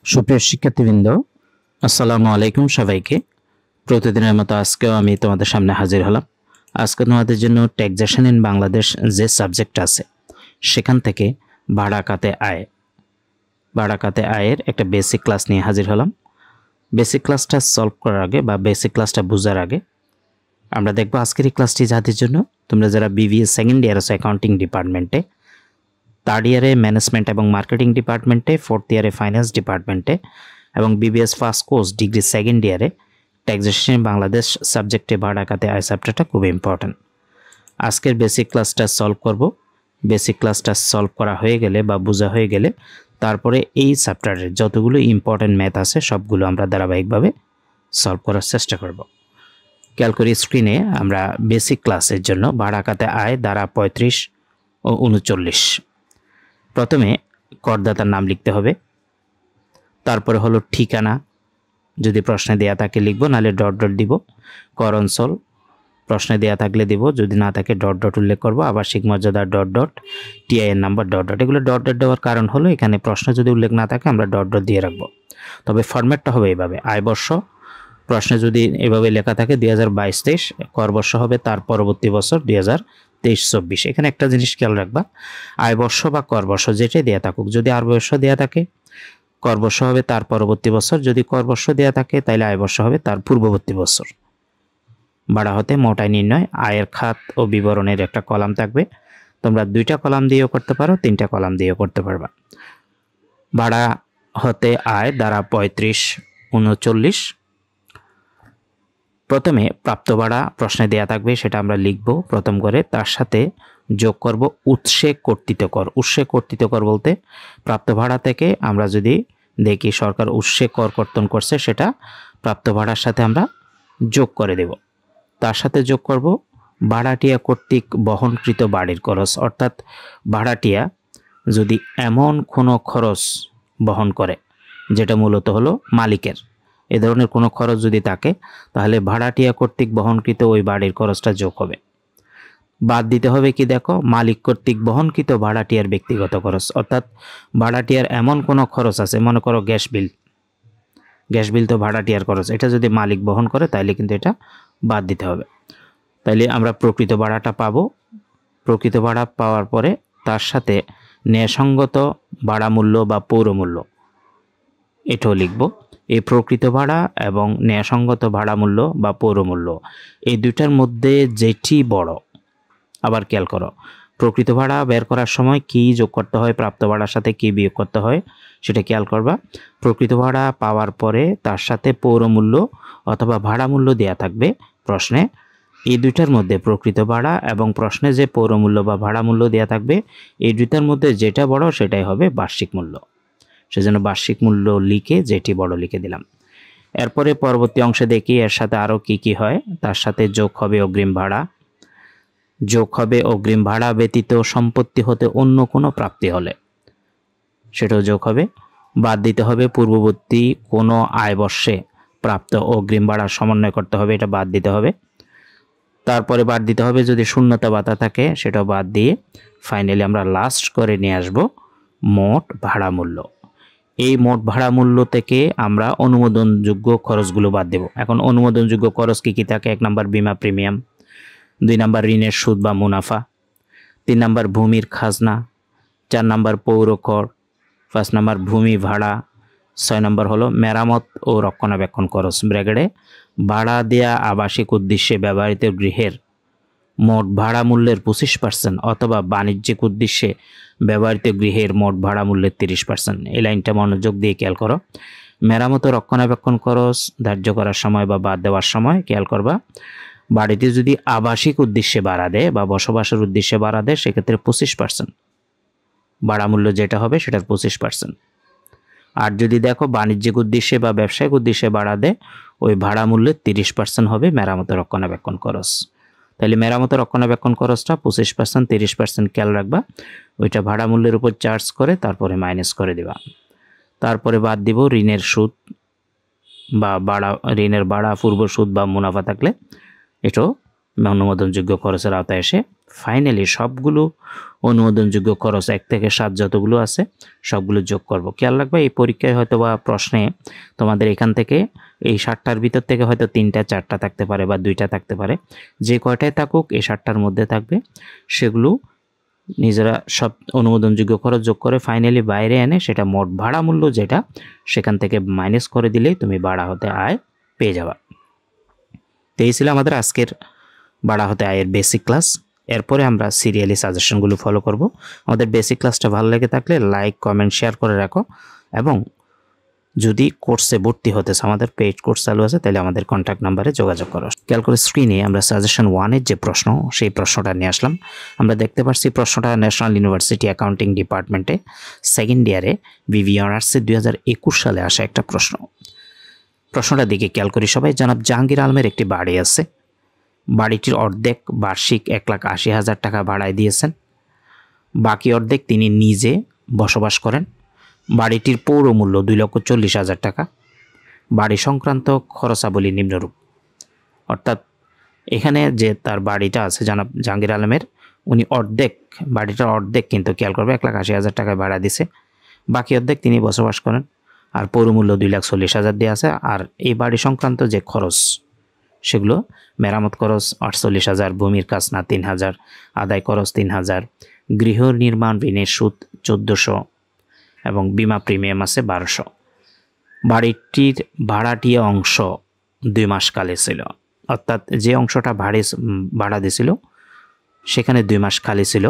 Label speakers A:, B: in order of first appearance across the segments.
A: সুপ্রিয় শিক্ষার্থীবৃন্দ, আসসালামু আলাইকুম সবাইকে। প্রতিদিনের মতো আজকেও আমি তোমাদের সামনে হাজির হলাম। আজকে তোমাদের জন্য ট্যাক্সেশন ইন বাংলাদেশ যে সাবজেক্ট আছে সেখান থেকে ভাড়া খাতে আয়ের একটা বেসিক ক্লাস নিয়ে হাজির হলাম। বেসিক ক্লাসটা সলভ করার আগে বা বেসিক ক্লাসটা বোঝার আগে আমরা দেখব আজকের এই ক্লাসটি যাদের জন্য তোমরা যারা বিবিএ সেকেন্ড ইয়ার আছো অ্যাকাউন্টিং ডিপার্টমেন্টে, থার্ড ইয়ারে ম্যানেজমেন্ট এবং মার্কেটিং ডিপার্টমেন্টে, ফোর্থ ইয়ারে ফাইন্যান্স ডিপার্টমেন্টে এবং BBS first course degree second ইয়ারে ট্যাক্সেশন বাংলাদেশ সাবজেক্টে ভাড়া খাতে আয় চ্যাপ্টারটা খুব ইম্পর্ট্যান্ট। আজকের বেসিক ক্লাসটা সলভ করব। বেসিক ক্লাসটা সলভ করা হয়ে গেলে বা বোঝা হয়ে গেলে তারপরে এই চ্যাপ্টারের যতগুলো ইম্পর্ট্যান্ট ম্যাথ আছে সবগুলো আমরা ধারাবাহিকভাবে সলভ করার চেষ্টা করব। খেয়াল করি স্ক্রিনে আমরা বেসিক ক্লাসের জন্য ভাড়া খাতে আয় ধারা 35 ও 39। প্রথমে করদাতার নাম লিখতে হবে, তারপরে হলো ঠিকানা, যদি প্রশ্নে দেয়া থাকে লিখব, নাহলে ডট ডট দিব। কর অঞ্চল প্রশ্নে দেয়া থাকলে দিব, যদি না থাকে ডট ডট উল্লেখ করব। আবাসিক মর্যাদা dot dot, TIN number dot dot. এগুলো ডট ডট দেওয়ার কারণ হলো এখানে প্রশ্ন যদি উল্লেখ না থাকে আমরা ডট ডট দিয়ে রাখবো। তবে ফরম্যাটটা হবে এইভাবে, আয় বর্ষ প্রশ্নে যদি এভাবে লেখা থাকে 2022-23, কর বর্ষ হবে তার পরবর্তী বছর 2023-24। এখানে একটা জিনিস খেয়াল রাখবা, আয় বর্ষ বা কর বর্ষ যেটাই দেয়া থাকুক, যদি আয় বর্ষ দেয়া থাকে কর বর্ষ হবে তার পরবর্তী বছর, যদি কর বর্ষ দেয়া থাকে তাহলে আয় বর্ষ হবে তার পূর্ববর্তী বছর। ভাড়া হতে মোট আয় নির্ণয়, আয়ের খাত ও বিবরণের একটা কলাম থাকবে। তোমরা 2টা কলাম দিয়েও করতে পারো, 3টা কলাম দিয়েও করতে পারবা। ভাড়া হতে আয় ধারা 35-39। প্রথমে প্রাপ্ত ভাড়া প্রশ্নে দেয়া থাকবে, সেটা আমরা লিখব প্রথম করে, তার সাথে যোগ করব উৎসে কর্তৃত কর। উৎসে কর্তৃত কর বলতে প্রাপ্ত ভাড়া থেকে আমরা যদি দেখি সরকার উৎসে কর কর্তন করছে সেটা প্রাপ্ত ভাড়ার সাথে আমরা যোগ করে দেব। তার সাথে যোগ করব ভাড়াটিয়া কর্তৃক বহনকৃত বাড়ির খরচ, অর্থাৎ ভাড়াটিয়া যদি এমন কোনো খরচ বহন করে যেটা মূলত হলো মালিকের, এ ধরনের কোনো খরচ যদি থাকে তাহলে ভাড়াটিয়া কর্তৃক বহনকৃত ওই বাড়ির খরচটা যোগ হবে। বাদ দিতে হবে কি দেখো, মালিক কর্তৃক বহনকৃত ভাড়াটিয়ার ব্যক্তিগত খরচ, অর্থাৎ ভাড়াটিয়ার এমন কোনো খরচ আছে, মনে করো গ্যাস বিল তো ভাড়াটিয়ার খরচ, এটা যদি মালিক বহন করে তাহলে কিন্তু এটা বাদ দিতে হবে। তাইলে আমরা প্রকৃত ভাড়াটা পাবো। প্রকৃত ভাড়া পাওয়ার পরে তার সাথে ন্যায়সঙ্গত ভাড়া মূল্য বা পৌরমূল্য এটাও লিখব। এই প্রকৃত ভাড়া এবং ন্যায়সঙ্গত ভাড়া মূল্য বা পৌরমূল্য এই দুইটার মধ্যে যেটি বড়, আবার খেয়াল করো প্রকৃত ভাড়া বের করার সময় কি যোগ করতে হয়, প্রাপ্ত ভাড়ার সাথে কি বিয়োগ করতে হয় সেটা খেয়াল করবা। প্রকৃত ভাড়া পাওয়ার পরে তার সাথে পৌরমূল্য অথবা ভাড়া মূল্য দেয়া থাকবে প্রশ্নে। এই দুইটার মধ্যে প্রকৃত ভাড়া এবং প্রশ্নে যে পৌরমূল্য বা ভাড়া মূল্য দেয়া থাকবে এই দুইটার মধ্যে যেটা বড় সেটাই হবে বার্ষিক মূল্য। সেজন্য বার্ষিক মূল্য লিখে যেটি বড় লিখে দিলাম। এরপরে পরবর্তী অংশে দেখি এর সাথে আরও কি হয়। তার সাথে যোগ হবে অগ্রিম ভাড়া, যোগ হবে অগ্রিম ভাড়া ব্যতীত সম্পত্তি হতে অন্য কোনো প্রাপ্তি হলে সেটাও যোগ হবে। বাদ দিতে হবে পূর্ববর্তী কোনো আয় বর্ষে প্রাপ্ত অগ্রিম ভাড়ার সমন্বয় করতে হবে, এটা বাদ দিতে হবে। তারপরে বাদ দিতে হবে যদি শূন্যতা ভাতা থাকে সেটাও বাদ দিয়ে ফাইনালি আমরা লাস্ট করে নিয়ে আসব মোট ভাড়া মূল্য। এই মোট ভাড়া মূল্য থেকে আমরা অনুমোদনযোগ্য খরচগুলো বাদ দেব। এখন অনুমোদনযোগ্য খরচ কি থাকে? 1 নম্বর বিমা প্রিমিয়াম, 2 নম্বর ঋণের সুদ বা মুনাফা, 3 নম্বর ভূমির খাজনা, 4 নম্বর পৌর কর, 5 নম্বর ভূমি ভাড়া, 6 নম্বর হলো মেরামত ও রক্ষণাবেক্ষণ খরচ ব্র্যাকেটে ভাড়া দেয়া আবাসিক উদ্দেশ্যে ব্যবহৃত গৃহের মোট ভাড়া মূল্যের 25% অথবা বাণিজ্যিক উদ্দেশ্যে ব্যবহৃত গৃহের মোট ভাড়া মূল্যের 30%। এই লাইনটা মনোযোগ দিয়ে খেয়াল করো। মেরামত ও রক্ষণাবেক্ষণ খরচ ধার্য করার সময় বা বাদ দেওয়ার সময় খেয়াল করবা, বাড়িটি যদি আবাসিক উদ্দেশ্যে ভাড়া দেয় বা বসবাসের উদ্দেশ্যে ভাড়া দেয় সেক্ষেত্রে 25% ভাড়া মূল্য যেটা হবে সেটার 25%। আর যদি দেখো বাণিজ্যিক উদ্দেশ্যে বা ব্যবসায়িক উদ্দেশ্যে ভাড়া দেয় ওই ভাড়া মূল্যের 30% হবে মেরামত ও রক্ষণাবেক্ষণ খরচ। তাহলে মেরামত রক্ষণাবেক্ষণ খরচটা 25%, 30% খেয়াল রাখবা, ওইটা ভাড়া মূল্যের উপর চার্জ করে তারপরে মাইনাস করে দিবা। তারপরে বাদ দিব ঋণের সুদ বা ঋণের ভাড়া, পূর্ব সুদ বা মুনাফা থাকলে এটাও অনুমোদনযোগ্য খরচের আওতায় এসে ফাইনালি সবগুলো অনুমোদনযোগ্য খরচ 1 থেকে 7 যতগুলো আছে সবগুলো যোগ করব। খেয়াল রাখবে এই পরীক্ষায় হয়তো বা প্রশ্নে তোমাদের এখান থেকে এই 60টার ভিতর থেকে হয়তো 3টা 4টা থাকতে পারে বা 2টা থাকতে পারে, যে কয়টাই থাকুক এই 60টার মধ্যে থাকবে, সেগুলো নিজেরা সব অনুমোদনযোগ্য খরচ যোগ করে ফাইনালি বাইরে এনে সেটা মোট ভাড়া মূল্য যেটা সেখান থেকে মাইনাস করে দিলেই তুমি ভাড়া হতে আয় পেয়ে যাবা। তো এই ছিল আমাদের আজকের ভাড়া হতে আয়ের বেসিক ক্লাস। এরপরে আমরা সিরিয়ালি সাজেশনগুলো ফলো করব। আমাদের বেসিক ক্লাসটা ভালো লেগে থাকলে লাইক কমেন্ট শেয়ার করে রাখো, এবং যদি কোর্সে ভর্তি হতে আমাদের পেইড কোর্স চালু আছে তাহলে আমাদের কন্ট্যাক্ট নাম্বারে যোগাযোগ করো। খেয়াল করে স্ক্রিনে আমরা সাজেশন 1-এর যে প্রশ্ন সেই প্রশ্নটা নিয়ে আসলাম। আমরা দেখতে পাচ্ছি প্রশ্নটা ন্যাশনাল ইউনিভার্সিটি অ্যাকাউন্টিং ডিপার্টমেন্টে সেকেন্ড ইয়ারে বিবি অনার্সে 2021 সালে আসা একটা প্রশ্ন। প্রশ্নটা দিকে খেয়াল করি সবাই। জনাব জাহাঙ্গীর আলমের একটি বাড়ি আছে, বাড়িটির অর্ধেক বার্ষিক 1,80,000 টাকা ভাড়ায় দিয়েছেন, বাকি অর্ধেক তিনি নিজে বসবাস করেন। বাড়িটির পৌর মূল্য 2,40,000 টাকা। বাড়ি সংক্রান্ত খরচাবলী নিম্নরূপ। অর্থাৎ এখানে যে তার বাড়িটা আছে জনাব জাহাঙ্গীর আলমের, উনি অর্ধেক, বাড়িটার অর্ধেক কিন্তু খেয়াল করবে 1,80,000 টাকায় ভাড়া দিছে, বাকি অর্ধেক তিনি বসবাস করেন, আর পৌর মূল্য 2,40,000 দিয়ে আছে। আর এই বাড়ি সংক্রান্ত যে খরচ সেগুলো মেরামত খরচ 48,000, ভূমির কাজ না 3,000, আদায় খরচ 3,000, গৃহ নির্মাণ ঋণের সুদ 1,400 এবং বিমা প্রিমিয়াম আছে 1,200। বাড়িটির ভাড়াটিয়া অংশ 2 মাস কালে ছিল, অর্থাৎ যে অংশটা ভাড়া দিয়েছিল সেখানে 2 মাস খালি ছিল।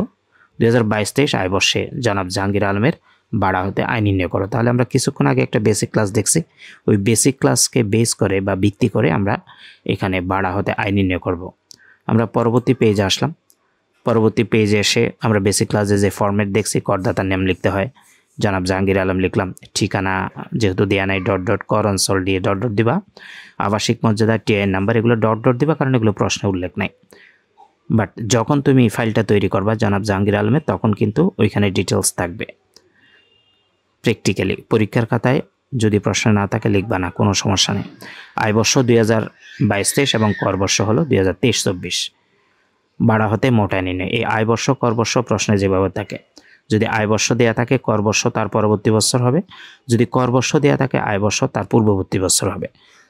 A: 2022-23 আয়বর্ষে জনাব জাহাঙ্গীর আলমের ভাড়া হতে আয় নির্ণয় করো। তাহলে আমরা কিছুক্ষণ আগে একটা বেসিক ক্লাস দেখছি, ওই বেসিক ক্লাসকে বেস করে বা ভিত্তি করে আমরা এখানে ভাড়া হতে আয় নির্ণয় করব। আমরা পরবর্তী পেজে আসলাম। পরবর্তী পেজে এসে আমরা বেসিক ক্লাসে যে ফরম্যাট দেখছি, করদাতার নাম লিখতে হয়, জনাব জাহাঙ্গীর আলম লিখলাম, ঠিকানা যেহেতু দেওয়া নাই ডট ডট, কর অঞ্চল দিয়ে ডট ডট দিবা, আবাসিক মর্যাদা, টিআইএন নাম্বার এগুলো ডট ডট দিবা, কারণ এগুলো প্রশ্নে উল্লেখ নাই। বাট যখন তুমি ফাইলটা তৈরি করবা জনাব জাহাঙ্গীর আলমের, তখন কিন্তু ওইখানে ডিটেলস থাকবে। প্র্যাকটিক্যালি পরীক্ষার খাতায় যদি প্রশ্ন না থাকে লিখবা না, কোনো সমস্যা নেই। আয়বর্ষ 2022-23 এবং করবর্ষ হলো 2023-24। ভাড়া হতে মোট আয় নির্ণয়, এই আয়বর্ষ করবর্ষ প্রশ্নে যেভাবে থাকে, যদি আয়বর্ষ দেয়া থাকে করবর্ষ তার পরবর্তী বছর হবে, যদি করবর্ষ দেয়া থাকে আয়বর্ষ তার পূর্ববর্তী বছর হবে।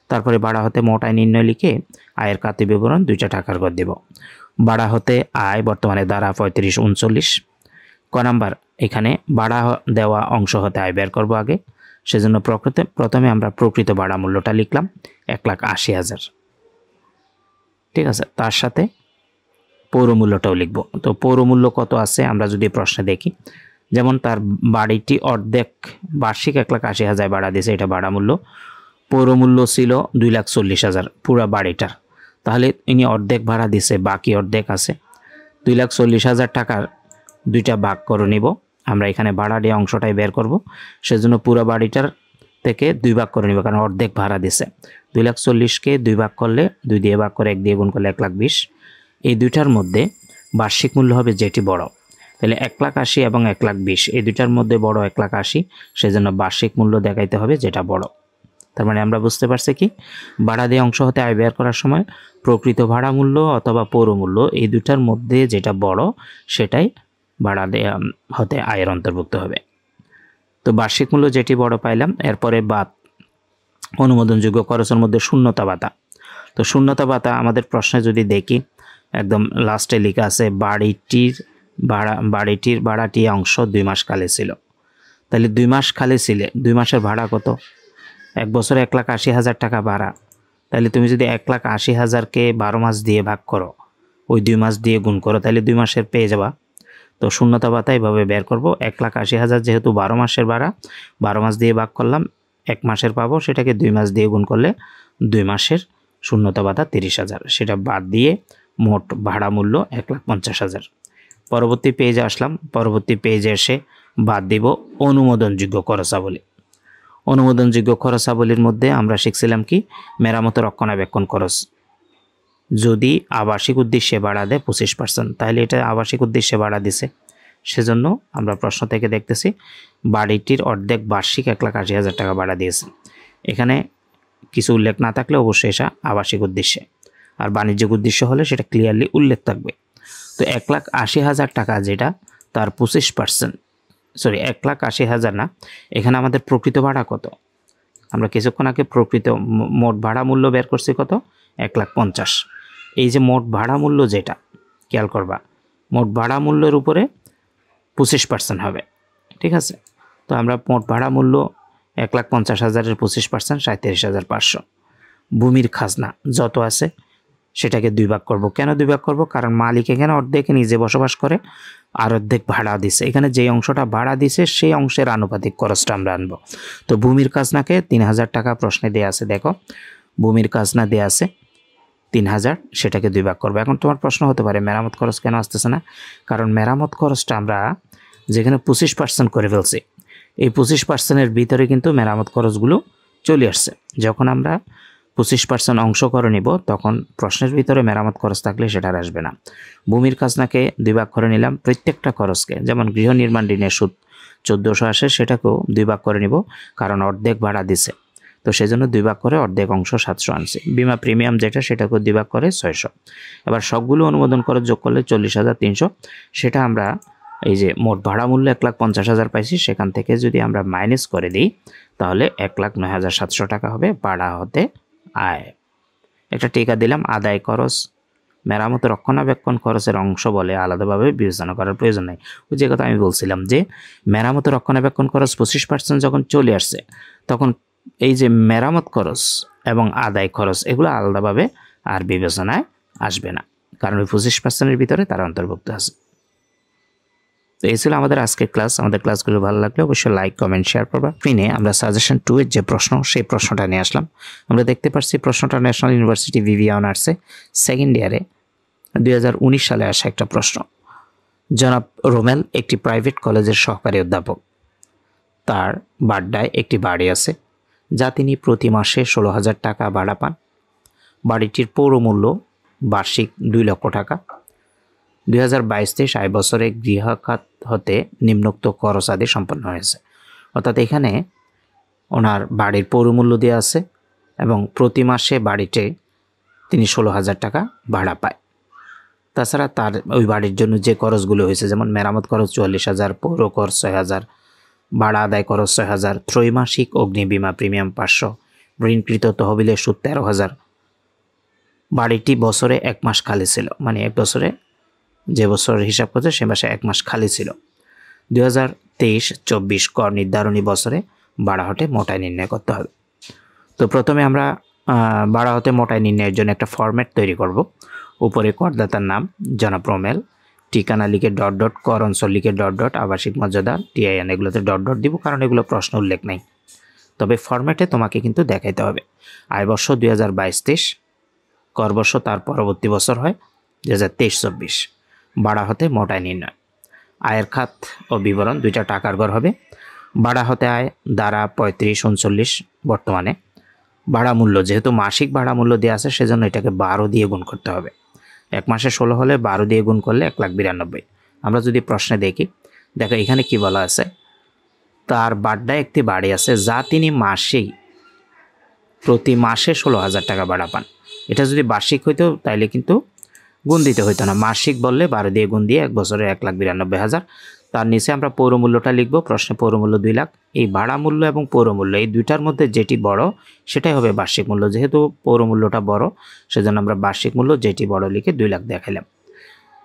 A: তারপরে ভাড়া হতে মোট আয় নির্ণয় লিখে আয়ের খাতে বিবরণ 2টা টাকার ঘর দেব। ভাড়া হতে আয় বর্তমানে দ্বারা 35-39। ক নাম্বার, এখানে ভাড়া দেওয়া অংশ হতে আয় বের করব আগে, সেজন্য প্রথমে আমরা প্রকৃত ভাড়া মূল্যটা লিখলাম 1,80,000, ঠিক আছে। তার সাথে পৌর মূল্যটাও লিখব। তো পৌর মূল্য কত আছে আমরা যদি প্রশ্নে দেখি, যেমন তার বাড়িটি অর্ধেক বার্ষিক 1,80,000 ভাড়া দিয়েছে, এটা ভাড়া মূল্য। পৌর মূল্য ছিল 2,40,000 পুরো বাড়িটার, তাহলে ইনি অর্ধেক ভাড়া দিছে, বাকি অর্ধেক আছে। 2,40,000 টাকার 2টা ভাগ করে নিব আমরা, এখানে ভাড়া দেওয়া অংশটাই বের করব, সেজন্য পুরো বাড়িটার থেকে 2 ভাগ করে নিব, কারণ অর্ধেক ভাড়া দিছে। 2,40,000-কে 2 ভাগ করলে 2 দিয়ে ভাগ করে 1 দিয়ে গুণ করলে 1,20,000। এই দুইটার মধ্যে বার্ষিক মূল্য হবে যেটি বড়, তাহলে 1,80,000 এবং 1,20,000 এই দুইটার মধ্যে বড় 1,80,000, সেজন্য বার্ষিক মূল্য দেখাইতে হবে যেটা বড়। তার মানে আমরা বুঝতে পারছি কি, ভাড়া দেওয়া অংশ হতে আয় বের করার সময় প্রকৃত ভাড়া মূল্য অথবা পৌর মূল্য এই দুটার মধ্যে যেটা বড় সেটাই ভাড়া দেওয়া হতে আয়ের অন্তর্ভুক্ত হবে। তো বার্ষিক মূল্য যেটি বড় পাইলাম, এরপরে বাদ অনুমোদনযোগ্য খরচের মধ্যে শূন্যতা ভাতা। তো শূন্যতা ভাতা আমাদের প্রশ্নে যদি দেখি, একদম লাস্টে লেখা আছে বাড়িটির ভাড়াটি অংশ 2 মাস খালি ছিল। তাহলে 2 মাস খালি ছিলে, 2 মাসের ভাড়া কত? 1 বছরে 1,80,000 টাকা ভাড়া। তাহলে তুমি যদি 1,80,000-কে 12 মাস দিয়ে ভাগ করো, ওই 2 মাস দিয়ে গুণ করো, তাহলে 2 মাসের পেয়ে যাবা। তো শূন্যতা ভাতা এইভাবে বের করব, 1,80,000 যেহেতু 12 মাসের ভাড়া, 12 মাস দিয়ে ভাগ করলাম, 1 মাসের পাবো, সেটাকে 2 মাস দিয়ে গুণ করলে 2 মাসের শূন্যতা ভাতা 30,000, সেটা বাদ দিয়ে মোট ভাড়া মূল্য 1,50,000। পরবর্তী পেজে আসলাম। পরবর্তী পেজে এসে বাদ দিব অনুমোদনযোগ্য খরচাবলী। অনুমোদনযোগ্য খরচাবলীর মধ্যে আমরা শিখছিলাম কি, মেরামত রক্ষণাবেক্ষণ খরচ যদি আবাসিক উদ্দেশ্যে ভাড়া দেয় 25%, তাহলে এটা আবাসিক উদ্দেশ্যে ভাড়া দিছে, সেজন্য আমরা প্রশ্ন থেকে দেখতেছি বাড়িটির অর্ধেক বার্ষিক 1,80,000 টাকা ভাড়া দিয়েছে। এখানে কিছু উল্লেখ না থাকলে অবশ্যই এটা আবাসিক উদ্দেশ্যে, আর বাণিজ্যিক উদ্দেশ্য হলে সেটা ক্লিয়ারলি উল্লেখ থাকবে। তো 1,80,000 টাকা যেটা তার 25%, সরি 1,80,000 না, এখানে আমাদের প্রকৃত ভাড়া কত? আমরা কিছুক্ষণ আগে প্রকৃত মোট ভাড়া মূল্য বের করছি কত? 1,50,000। এই যে মোট ভাড়া মূল্য যেটা খেয়াল করবা, মোট ভাড়া মূল্যের উপরে 25% হবে, ঠিক আছে? তো আমরা মোট ভাড়া মূল্য 1,50,000-এর 25% 37,500। ভূমির খাজনা যত আছে সেটাকে 2 ভাগ করব। কেন 2 ভাগ করব? কারণ মালিক এখানে অর্ধেক নিজে বসবাস করে আর অর্ধেক ভাড়া দিছে। এখানে যে অংশটা ভাড়া দিছে সেই অংশের আনুপাতিক খরচটা আমরা আনবো। তো ভূমির খাজনাকে 3,000 টাকা প্রশ্নে দেয়া আছে, দেখো ভূমির খাজনা দেয়া আছে 3,000, সেটাকে 2 ভাগ করবো। এখন তোমার প্রশ্ন হতে পারে মেরামত খরচ কেন আসতেছে না? কারণ মেরামত খরচটা আমরা যেখানে 25% করে ফেলছি, এই 25%-এর ভিতরে কিন্তু মেরামত খরচগুলো চলে আসছে। যখন আমরা 25% অংশ করে নিব তখন প্রশ্নের ভিতরে মেরামত খরচ থাকলে সেটা আর আসবে না। ভূমির খাজনাকে 2 ভাগ করে নিলাম, প্রত্যেকটা খরচকে, যেমন গৃহ নির্মাণ ঋণের সুদ 1400 আসে সেটাকেও 2 ভাগ করে নিব, কারণ অর্ধেক ভাড়া দিছে, তো সেজন্য 2 ভাগ করে অর্ধেক অংশ 700 আনছি। বিমা প্রিমিয়াম যেটা সেটাকেও 2 ভাগ করে 600। এবার সবগুলো অনুমোদন খরচ যোগ করলে 40,300, সেটা আমরা এই যে মোট ভাড়া মূল্য 1,50,000 পাইছি, সেখান থেকে যদি আমরা মাইনাস করে দিই তাহলে 1,09,700 টাকা হবে ভাড়া হতে আয়। একটা টিকা দিলাম। আদায় খরচ মেরামত রক্ষণাবেক্ষণ খরচের অংশ বলে আলাদাভাবে বিবেচনা করার প্রয়োজন নেই। ওই যে কথা আমি বলছিলাম যে মেরামত রক্ষণাবেক্ষণ খরচ 25% যখন চলে আসছে তখন এই যে মেরামত খরচ এবং আদায় খরচ এগুলো আলাদাভাবে আর বিবেচনায় আসবে না, কারণ ওই 25%-এর ভিতরে তারা অন্তর্ভুক্ত আছে। তো এই ছিল আমাদের আজকের ক্লাস। আমাদের ক্লাসগুলো ভালো লাগলে অবশ্যই লাইক, কমেন্ট, শেয়ার করবা। স্ক্রিনে আমরা সাজেশন 2 এর যে প্রশ্ন সেই প্রশ্নটা নিয়ে আসলাম। আমরা দেখতে পাচ্ছি প্রশ্নটা ন্যাশনাল ইউনিভার্সিটি বিবিএ অনার্সে সেকেন্ড ইয়ারে 2019 সালে আসা একটা প্রশ্ন। জনাব রোমেল একটি প্রাইভেট কলেজের সহকারী অধ্যাপক। তার বাড্ডায় একটি বাড়ি আছে যা তিনি প্রতি মাসে 16,000 টাকা ভাড়া পান। বাড়িটির পৌরমূল্য বার্ষিক 2 লক্ষ টাকা। 2022-23 আয় বছরে গৃহখাত হতে নিম্নোক্ত খরচ আদি সম্পন্ন হয়েছে। অর্থাৎ এখানে ওনার বাড়ির পৌরমূল্য দেওয়া আছে এবং প্রতি মাসে বাড়িতে তিনি 16,000 টাকা ভাড়া পায়। তাছাড়া তার ওই বাড়ির জন্য যে খরচগুলো হয়েছে, যেমন মেরামত খরচ 44,000, পৌর কর 6,000, ভাড়া আদায় খরচ 6,000, ত্রৈমাসিক অগ্নি বিমা প্রিমিয়াম 500, ঋণকৃত তহবিলের সুদ 13,000। বাড়িটি বছরে 1 মাস খালি ছিল, মানে এক বছরে যে বছর হিসাব করছে সে মাসে 1 মাস খালি ছিল। 2023-24 কর নির্ধারণী বছরে ভাড়া হতে মোটাই নির্ণয় করতে হবে। তো প্রথমে আমরা ভাড়া হতে মোটাই নির্ণয়ের জন্য একটা ফরম্যাট তৈরি করব। উপরে করদাতার নাম জনাব রোমেল, ঠিকানা লিখে ডট ডট, কর অঞ্চল লিখে ডট ডট, আবাসিক মর্যাদা টিআইএন এগুলোতে ডট ডট দিব, কারণ এগুলো প্রশ্ন উল্লেখ নেই। তবে ফরম্যাটে তোমাকে কিন্তু দেখাইতে হবে। আয় বর্ষ 2022-23, কর বর্ষ তার পরবর্তী বছর হয় 2023-24। ভাড়া হতে মোটাই নির্ণয়। আয়ের খাত ও বিবরণ দুইটা টাকার ঘর হবে। ভাড়া হতে আয় দ্বারা 35-39 বর্তমানে। ভাড়া মূল্য যেহেতু মাসিক ভাড়া মূল্য দেওয়া আছে সেজন্য এটাকে 12 দিয়ে গুণ করতে হবে। 1 মাসে 16 হলে 12 দিয়ে গুণ করলে 1,92,000। আমরা যদি প্রশ্নে দেখি, দেখো এখানে কি বলা আছে, তার বাড্ডায় একটি বাড়ি আছে যা তিনি প্রতি মাসে 16,000 টাকা ভাড়া পান। এটা যদি বার্ষিক হইতো তাইলে কিন্তু গুণ দিতে হইতো না, মাসিক বললে 12 দিয়ে গুণ দিয়ে 1 বছরে 1,92,000। তার নিচে আমরা পৌরমূল্যটা লিখব। প্রশ্নে পৌরমূল্য 2 লাখ। এই ভাড়া মূল্য এবং পৌরমূল্য এই দুইটার মধ্যে যেটি বড় সেটাই হবে বার্ষিক মূল্য। যেহেতু পৌরমূল্যটা বড় সেজন্য আমরা বার্ষিক মূল্য যেটি বড় লিখে 2 লাখ দেখাইলাম।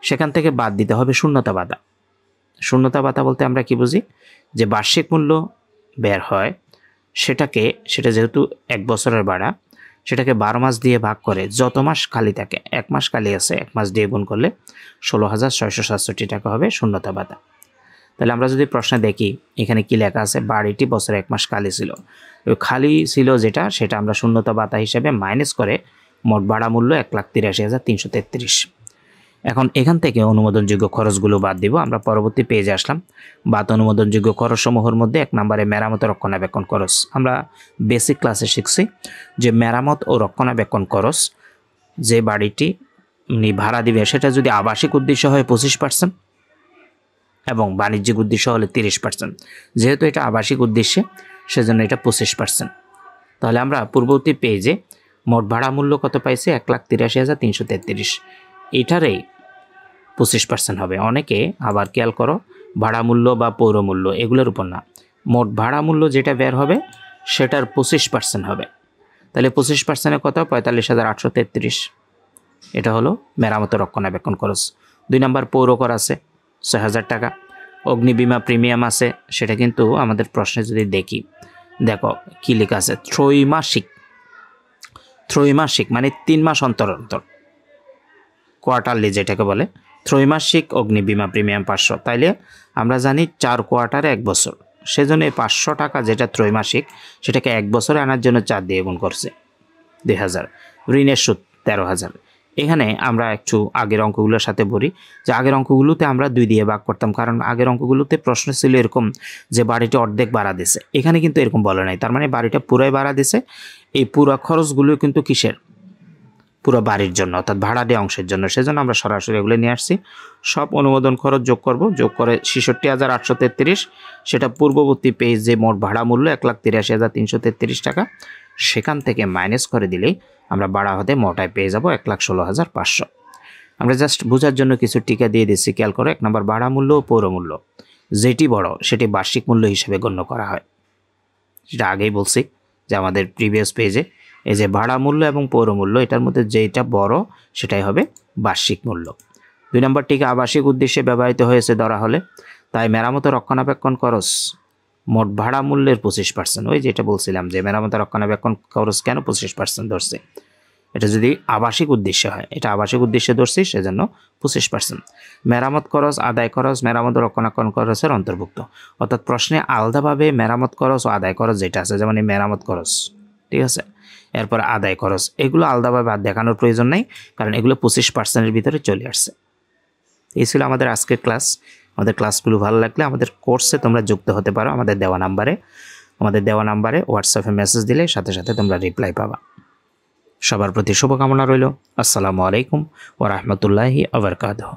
A: সেখান থেকে বাদ দিতে হবে শূন্যতা ভাতা। শূন্যতা ভাতা বলতে আমরা কি বুঝি, যে বার্ষিক মূল্য বের হয় সেটা যেহেতু 1 বছরের ভাড়া, সেটাকে 12 মাস দিয়ে ভাগ করে যত মাস খালি থাকে, 1 মাস খালি আছে 1 মাস দিয়ে গুণ করলে 16,667 টাকা হবে শূন্যতা ভাতা। তাহলে আমরা যদি প্রশ্নে দেখি এখানে কি লেখা আছে, বাড়িটি বছরে 1 মাস খালি ছিল। ওই খালি ছিল সেটা আমরা শূন্যতা ভাতা হিসেবে মাইনাস করে মোট ভাড়া মূল্য 1,83,333। এখন এখান থেকে অনুমোদনযোগ্য খরচগুলো বাদ দিব। আমরা পরবর্তী পেজে আসলাম। বাদ অনুমোদনযোগ্য খরচসমূহের মধ্যে 1 নম্বরে মেরামত ও রক্ষণাবেক্ষণ খরচ। আমরা বেসিক ক্লাসে শিখছি যে মেরামত ও রক্ষণাবেক্ষণ খরচ যে বাড়িটি ভাড়া দিবে সেটা যদি আবাসিক উদ্দেশ্য হয় 25% এবং বাণিজ্যিক উদ্দেশ্য হলে 30%। যেহেতু এটা আবাসিক উদ্দেশ্যে সেজন্য এটা 25%। তাহলে আমরা পূর্ববর্তী পেজে মোট ভাড়া মূল্য কত পাইছি, 1,83,333। এটারই 25% হবে। অনেকে আবার খেয়াল করো ভাড়া মূল্য বা পৌর মূল্য এগুলোর উপর না, মোট ভাড়া মূল্য যেটা বের হবে সেটার 25% হবে। তাহলে 25% কত? 45,833। এটা হলো মেরামত রক্ষণাবেক্ষণ খরচ। 2 নম্বর পৌর কর আছে 6,000 টাকা। অগ্নি বিমা প্রিমিয়াম আছে, সেটা কিন্তু আমাদের প্রশ্নে যদি দেখি, দেখো কি লেখা আছে, ত্রৈমাসিক মানে 3 মাস অন্তর অন্তর, কোয়ার্টারলি যেটাকে বলে, ত্রৈমাসিক অগ্নি বিমা প্রিমিয়াম 500। তাইলে আমরা জানি 4 কোয়ার্টারে 1 বছর, সেজন্য 500 টাকা যেটা ত্রৈমাসিক সেটাকে 1 বছরে আনার জন্য 4 দিয়ে গুণ করছে 2000। ঋণের সুদ 13,000। এখানে আমরা একটু আগের অঙ্কগুলোর সাথে বলি যে আগের অঙ্কগুলোতে আমরা 2 দিয়ে ভাগ করতাম, কারণ আগের অঙ্কগুলোতে প্রশ্ন ছিল এরকম যে বাড়িটা অর্ধেক ভাড়া দিছে, এখানে কিন্তু এরকম বলে নাই, তার মানে বাড়িটা পুরাই ভাড়া দিছে। এই পুরো খরচগুলো কিন্তু কিসের? পুরো বাড়ির জন্য, অর্থাৎ ভাড়া দেওয়া অংশের জন্য, সেজন্য আমরা সরাসরি এগুলো নিয়ে আসছি। সব অনুমোদন খরচ যোগ করব, যোগ করে 66,833, সেটা পূর্ববর্তী পেজ যে মোট ভাড়া মূল্য 1,83,333 টাকা, সেখান থেকে মাইনাস করে দিলেই আমরা ভাড়া হতে মোটায় পেয়ে যাব 1,16,500। আমরা জাস্ট বোঝার জন্য কিছু টিকা দিয়ে দিচ্ছি, খেয়াল করো। 1 নম্বর ভাড়া মূল্য ও পৌর মূল্য যেটি বড় সেটি বার্ষিক মূল্য হিসেবে গণ্য করা হয়, যেটা আগেই বলছি যে আমাদের প্রিভিয়াস পেজে, এই যে ভাড়া মূল্য এবং পৌর মূল্য এটার মধ্যে যেটা বড় সেটাই হবে বার্ষিক মূল্য। 2 নম্বরটিকে আবাসিক উদ্দেশ্যে ব্যবহৃত হয়েছে ধরা হলে, তাই মেরামত রক্ষণাবেক্ষণ খরচ মোট ভাড়া মূল্যের 25%। ওই যেটা বলছিলাম যে মেরামত রক্ষণাবেক্ষণ খরচ কেন 25% ধরছে, এটা যদি আবাসিক উদ্দেশ্যে হয়, এটা আবাসিক উদ্দেশ্যে ধরছি সেজন্য 25%। মেরামত খরচ, আদায় খরচ মেরামত রক্ষণাবেক্ষণ খরচের অন্তর্ভুক্ত, অর্থাৎ প্রশ্নে আলাদাভাবে মেরামত খরচ ও আদায় খরচ যেটা আছে, যেমন এই মেরামত খরচ, ঠিক আছে, এরপর আদায় খরচ, এগুলো আলাদাভাবে দেখানোর প্রয়োজন নেই, কারণ এগুলো 25%-এর ভিতরে চলে আসছে। এই ছিল আমাদের আজকের ক্লাস। আমাদের ক্লাসগুলো ভালো লাগলে আমাদের কোর্সে তোমরা যুক্ত হতে পারো আমাদের দেওয়া নাম্বারে হোয়াটসঅ্যাপে মেসেজ দিলে সাথে সাথে তোমরা রিপ্লাই পাবা। সবার প্রতি শুভকামনা রইল। আসসালামু আলাইকুম ওয়া রাহমাতুল্লাহি ওয়া বারাকাতুহু।